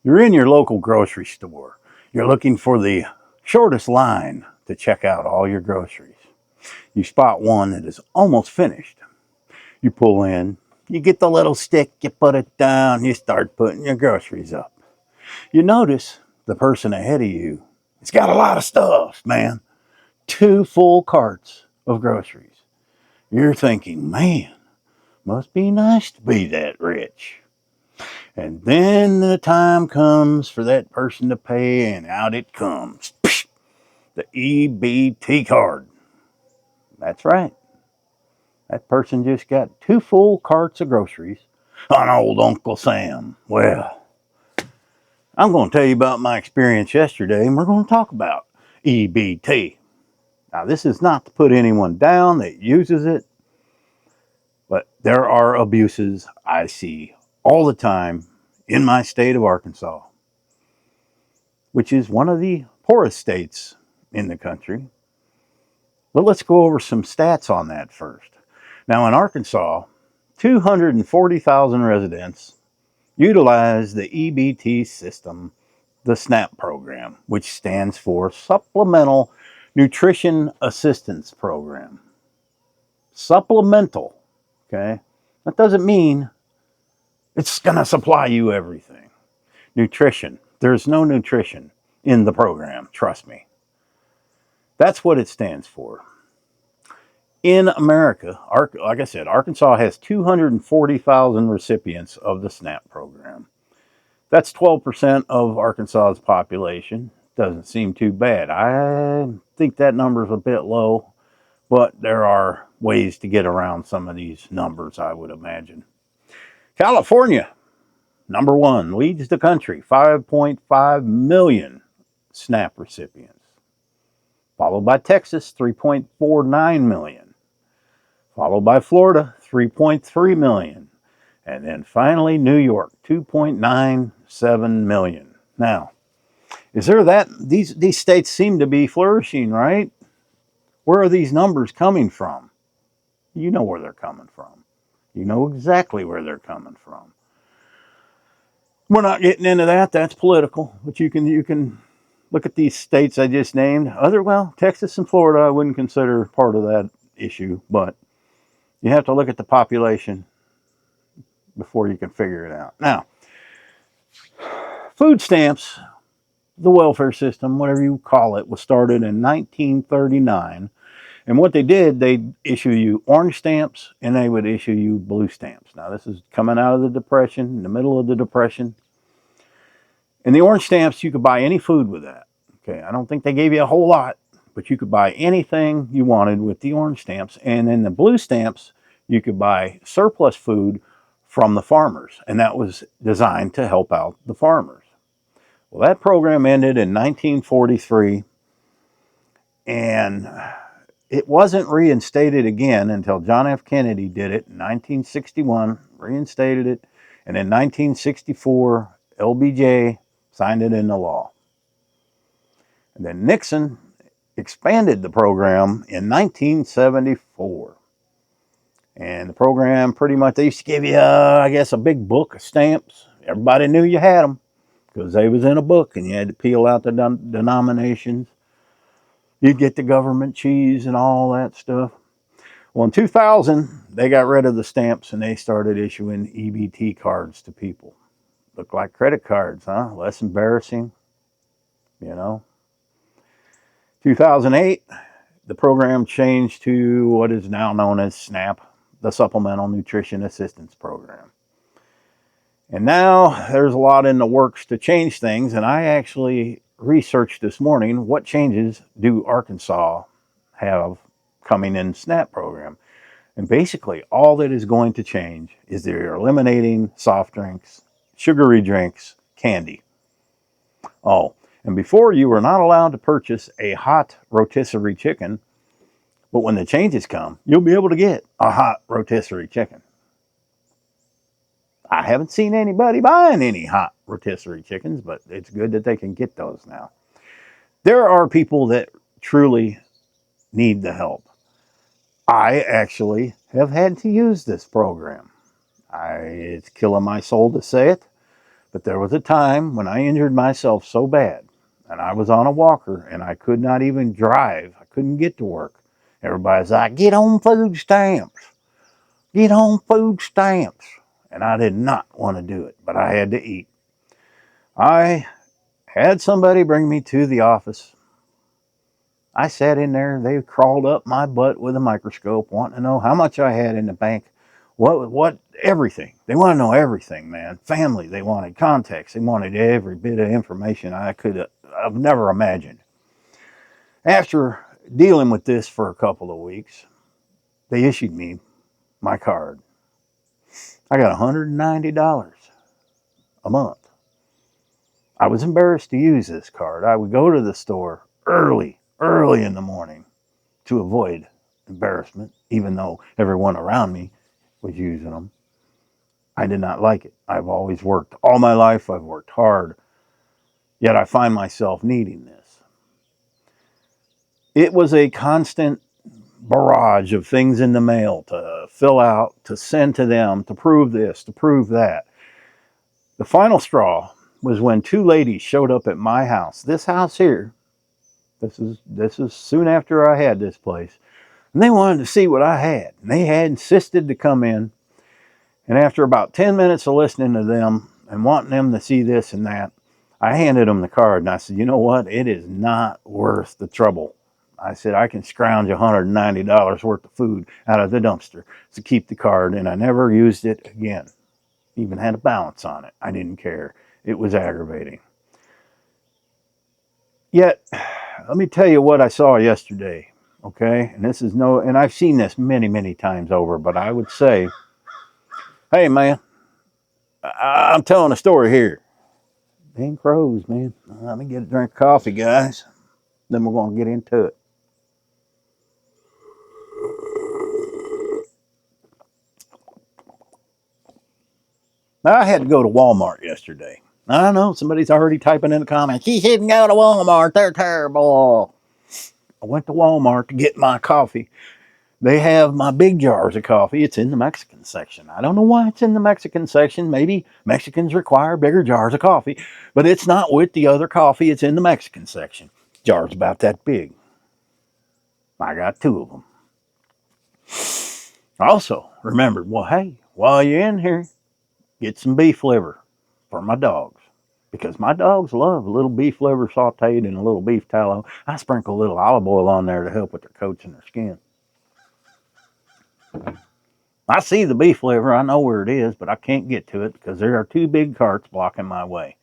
You're in your local grocery store. You're looking for the shortest line to check out all your groceries. You spot one that is almost finished. You pull in, you get the little stick, you put it down, you start putting your groceries up. You notice the person ahead of you, it's got a lot of stuff, man. 2 full carts of groceries. You're thinking, man, must be nice to be that rich. And then the time comes for that person to pay, and out it comes. The EBT card. That's right. That person just got 2 full carts of groceries on old Uncle Sam. Well, I'm going to tell you about my experience yesterday, and we're going to talk about EBT. Now, this is not to put anyone down that uses it, but there are abuses I see all the time in my state of Arkansas, which is one of the poorest states in the country. But let's go over some stats on that first. Now, in Arkansas, 240,000 residents utilize the EBT system, the SNAP program, which stands for Supplemental Nutrition Assistance Program. Supplemental, okay? That doesn't mean it's going to supply you everything. Nutrition. There's no nutrition in the program, trust me. That's what it stands for. In America, like I said, Arkansas has 240,000 recipients of the SNAP program. That's 12% of Arkansas's population. Doesn't seem too bad. I think that number's a bit low, but there are ways to get around some of these numbers, I would imagine. California, number one, leads the country, 5.5 million SNAP recipients. Followed by Texas, 3.49 million. Followed by Florida, 3.3 million. And then finally, New York, 2.97 million. Now, is there that? These states seem to be flourishing, right? Where are these numbers coming from? You know where they're coming from. You know exactly where they're coming from. We're not getting into that. That's political. But you can look at these states I just named. Texas and Florida I wouldn't consider part of that issue, but you have to look at the population before you can figure it out. Now, food stamps, the welfare system, whatever you call it, was started in 1939. And what they did, they'd issue you orange stamps and they would issue you blue stamps. Now, this is coming out of the Depression, in the middle of the Depression. And the orange stamps, you could buy any food with that. Okay, I don't think they gave you a whole lot, but you could buy anything you wanted with the orange stamps. And then the blue stamps, you could buy surplus food from the farmers. And that was designed to help out the farmers. Well, that program ended in 1943. And it wasn't reinstated again until John F. Kennedy did it in 1961, reinstated it. And in 1964, LBJ signed it into law. And then Nixon expanded the program in 1974. And the program pretty much, they used to give you, a big book of stamps. Everybody knew you had them because they was in a book and you had to peel out the denominations. You'd get the government cheese and all that stuff. Well, in 2000, they got rid of the stamps and they started issuing EBT cards to people. Look like credit cards, huh? Less embarrassing, 2008, the program changed to what is now known as SNAP, the Supplemental Nutrition Assistance Program. And now there's a lot in the works to change things, and I actually researched this morning what changes do Arkansas have coming in SNAP program. And basically all that is going to change is they're eliminating soft drinks, sugary drinks, candy. Oh, and before you were not allowed to purchase a hot rotisserie chicken, but when the changes come, you'll be able to get a hot rotisserie chicken. I haven't seen anybody buying any hot rotisserie chickens, but it's good that they can get those now. There are people that truly need the help. I actually have had to use this program. It's killing my soul to say it, But there was a time when I injured myself so bad, and I was on a walker, and I could not even drive. I couldn't get to work. Everybody's like, get on food stamps. Get on food stamps. And I did not want to do it, but I had to eat. I had somebody bring me to the office. I sat in there. They crawled up my butt with a microscope, wanting to know how much I had in the bank. What, everything. They want to know everything, man. Family, they wanted context. They wanted every bit of information I've never imagined. After dealing with this for a couple of weeks, they issued me my card. I got $190 a month. I was embarrassed to use this card. I would go to the store early in the morning to avoid embarrassment, even though everyone around me was using them. I did not like it. I've always worked all my life. I've worked hard. Yet I find myself needing this. It was a constant barrage of things in the mail to fill out, to send to them, to prove this, to prove that. The final straw was when two ladies showed up at my house. This house here, this is soon after I had this place. And they wanted to see what I had. And they had insisted to come in. And after about 10 minutes of listening to them and wanting them to see this and that, I handed them the card and I said, you know what? It is not worth the trouble. I said, I can scrounge $190 worth of food out of the dumpster to keep the card, and I never used it again. Even had a balance on it. I didn't care. It was aggravating. Yet, let me tell you what I saw yesterday, okay? And I've seen this many, many times over, but I would say, hey, man, I'm telling a story here. Dang crows, man. Let me get a drink of coffee, guys. Then we're going to get into it. Now, I had to go to Walmart yesterday. I know somebody's already typing in the comments, she shouldn't go to Walmart. They're terrible. I went to Walmart to get my coffee. They have my big jars of coffee. It's in the Mexican section. I don't know why it's in the Mexican section. Maybe Mexicans require bigger jars of coffee, but it's not with the other coffee. It's in the Mexican section. Jars about that big. I got two of them. I also remembered, well, hey, while you're in here, get some beef liver for my dogs. Because my dogs love a little beef liver sauteed in a little beef tallow. I sprinkle a little olive oil on there to help with their coats and their skin. I see the beef liver. I know where it is, but I can't get to it because there are two big carts blocking my way.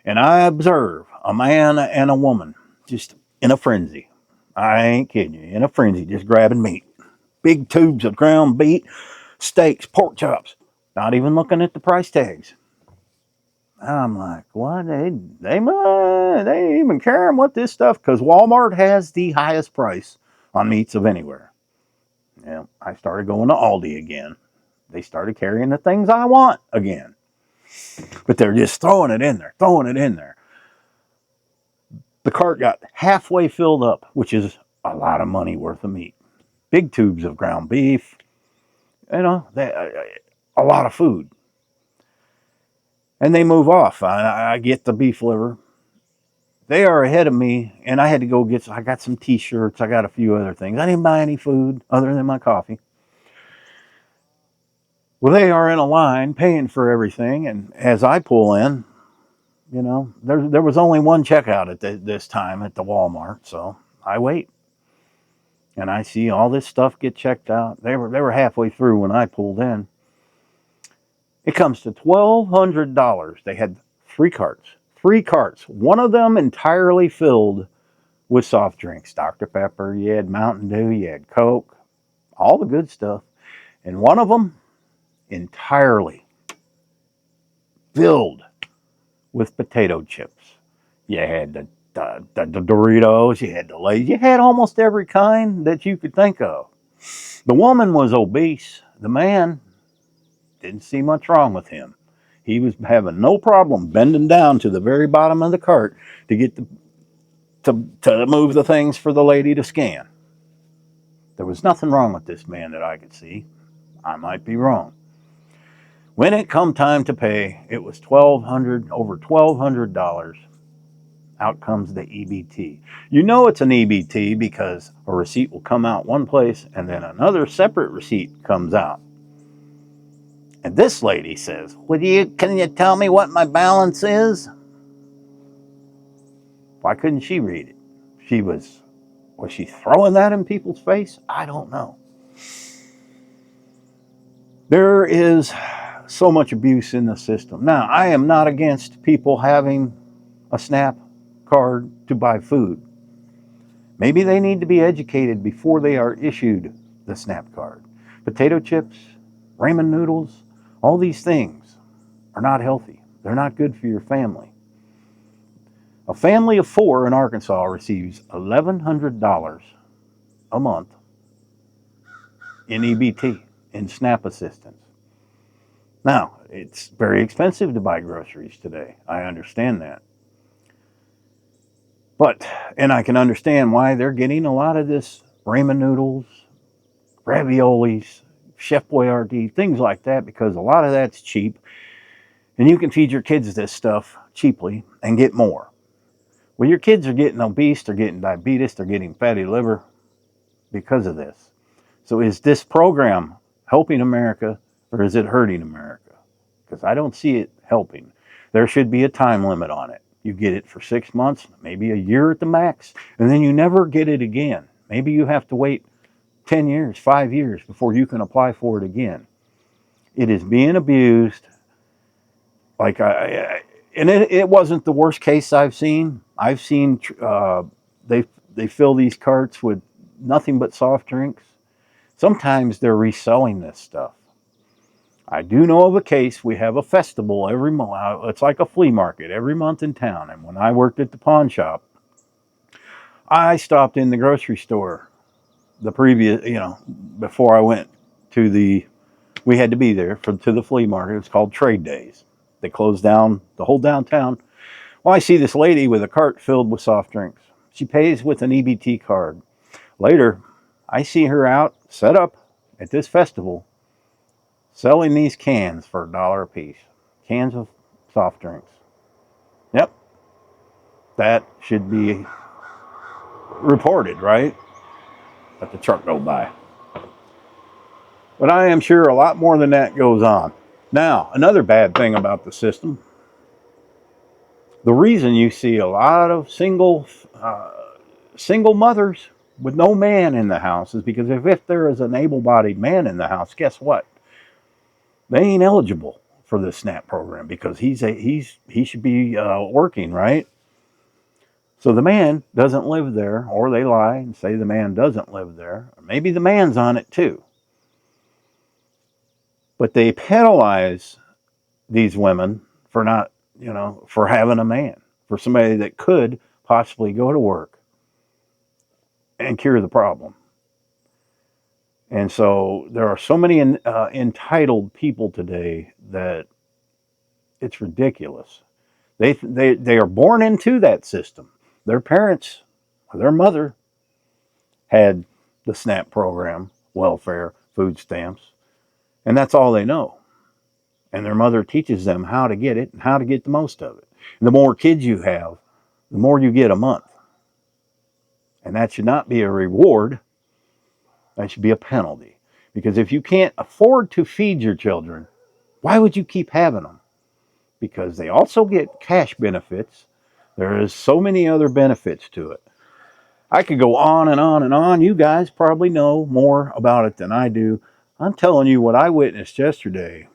And I observe a man and a woman just in a frenzy. I ain't kidding you. In a frenzy, just grabbing meat. Big tubes of ground beef, steaks, pork chops. Not even looking at the price tags. I'm like, what? They ain't even caring what this stuff, because Walmart has the highest price on meats of anywhere. Yeah, I started going to Aldi again. They started carrying the things I want again. But they're just throwing it in there, throwing it in there. The cart got halfway filled up, which is a lot of money worth of meat. Big tubes of ground beef, a lot of food. And they move off. I get the beef liver. They are ahead of me, and I had to go I got some t-shirts, I got a few other things. I didn't buy any food other than my coffee. Well, they are in a line paying for everything, and as I pull in, there was only one checkout at this time at the Walmart, so I wait. And I see all this stuff get checked out. They were halfway through when I pulled in. It comes to $1,200. They had three carts. Three carts. One of them entirely filled with soft drinks. Dr. Pepper, you had Mountain Dew, you had Coke, all the good stuff. And one of them entirely filled with potato chips. You had the Doritos, you had the Lay's, you had almost every kind that you could think of. The woman was obese. The man, didn't see much wrong with him. He was having no problem bending down to the very bottom of the cart to get to move the things for the lady to scan. There was nothing wrong with this man that I could see. I might be wrong. When it come time to pay, it was over $1,200. Out comes the EBT. You know it's an EBT because a receipt will come out one place and then another separate receipt comes out. And this lady says, can you tell me what my balance is? Why couldn't she read it? Was she throwing that in people's face? I don't know. There is so much abuse in the system. Now, I am not against people having a SNAP card to buy food. Maybe they need to be educated before they are issued the SNAP card. Potato chips, ramen noodles, all these things are not healthy. They're not good for your family. A family of 4 in Arkansas receives $1,100 a month in EBT, in SNAP assistance. Now, it's very expensive to buy groceries today. I understand that. And I can understand why they're getting a lot of this ramen noodles, raviolis, Chef Boyardee, things like that, because a lot of that's cheap. And you can feed your kids this stuff cheaply and get more. Well, your kids are getting obese, they're getting diabetes, they're getting fatty liver because of this. So is this program helping America or is it hurting America? Because I don't see it helping. There should be a time limit on it. You get it for 6 months, maybe a year at the max, and then you never get it again. Maybe you have to wait 10 years, 5 years before you can apply for it again. It is being abused. And it wasn't the worst case I've seen. I've seen they fill these carts with nothing but soft drinks. Sometimes they're reselling this stuff. I do know of a case. We have a festival every month. It's like a flea market every month in town. And when I worked at the pawn shop, I stopped in the grocery store before I went we had to be there to the flea market. It's called Trade Days. They closed down the whole downtown. Well, I see this lady with a cart filled with soft drinks. She pays with an EBT card. Later, I see her out, set up at this festival, selling these cans for $1 a piece. Cans of soft drinks. Yep. That should be reported, right? Let the truck go by. But I am sure a lot more than that goes on. Now, another bad thing about the system, the reason you see a lot of single mothers with no man in the house is because if there is an able-bodied man in the house, guess what? They ain't eligible for the SNAP program because he should be working, right? So the man doesn't live there, or they lie and say the man doesn't live there. Or maybe the man's on it too. But they penalize these women for not, for having a man, for somebody that could possibly go to work and cure the problem. And so there are so many entitled people today that it's ridiculous. They are born into that system. Their parents, or their mother, had the SNAP program, welfare, food stamps, and that's all they know. And their mother teaches them how to get it and how to get the most of it. And the more kids you have, the more you get a month. And that should not be a reward. That should be a penalty. Because if you can't afford to feed your children, why would you keep having them? Because they also get cash benefits. There is so many other benefits to it. I could go on and on and on. You guys probably know more about it than I do. I'm telling you what I witnessed yesterday.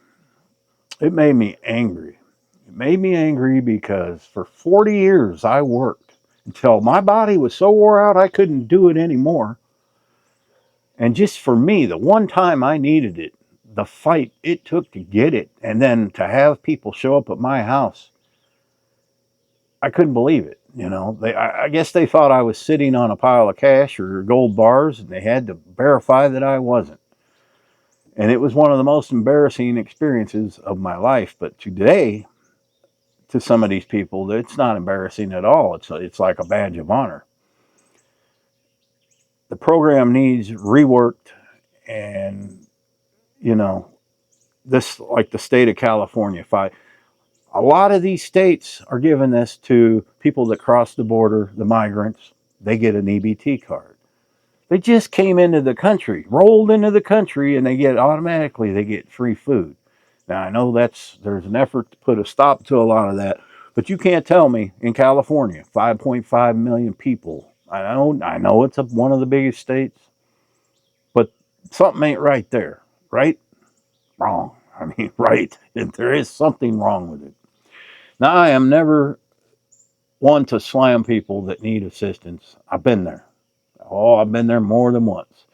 It made me angry. It made me angry because for 40 years I worked until my body was so wore out I couldn't do it anymore. And just for me, the one time I needed it, the fight it took to get it, and then to have people show up at my house, I couldn't believe it. I guess they thought I was sitting on a pile of cash or gold bars, and they had to verify that I wasn't. And it was one of the most embarrassing experiences of my life. But today, to some of these people, it's not embarrassing at all. It's like a badge of honor. The program needs reworked, and this, like the state of California, if I, a lot of these states are giving this to people that cross the border, the migrants. They get an EBT card. They just came into the country, rolled into the country, and they get automatically they get free food. Now I know there's an effort to put a stop to a lot of that, but you can't tell me in California, 5.5 million people. I know it's one of the biggest states, but something ain't right there, right? Wrong. I mean, right. There is something wrong with it. Now I am never one to slam people that need assistance. I've been there. Oh, I've been there more than once.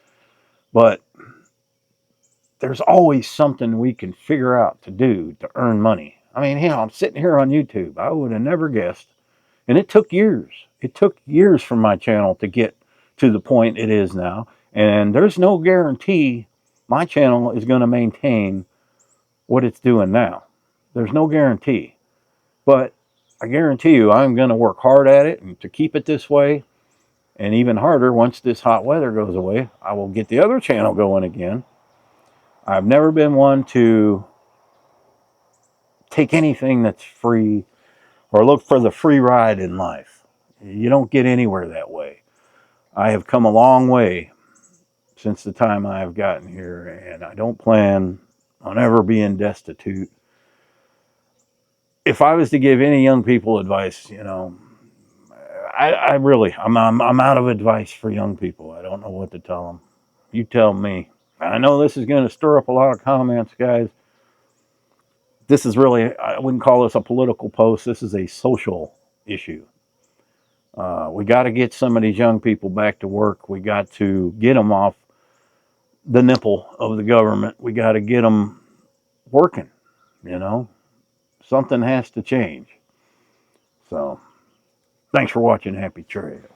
But there's always something we can figure out to do to earn money. I mean, hell, I'm sitting here on YouTube. I would have never guessed. And it took years. It took years for my channel to get to the point it is now. And there's no guarantee my channel is going to maintain what it's doing now. There's no guarantee. But I guarantee you, I'm going to work hard at it and to keep it this way. And even harder, once this hot weather goes away, I will get the other channel going again. I've never been one to take anything that's free or look for the free ride in life. You don't get anywhere that way. I have come a long way since the time I have gotten here, and I don't plan on ever being destitute. If I was to give any young people advice, I'm out of advice for young people. I don't know what to tell them. You tell me. I know this is going to stir up a lot of comments, guys. This is really, I wouldn't call this a political post. This is a social issue. We got to get some of these young people back to work. We got to get them off the nipple of the government. We got to get them working, Something has to change. So, thanks for watching. Happy trail.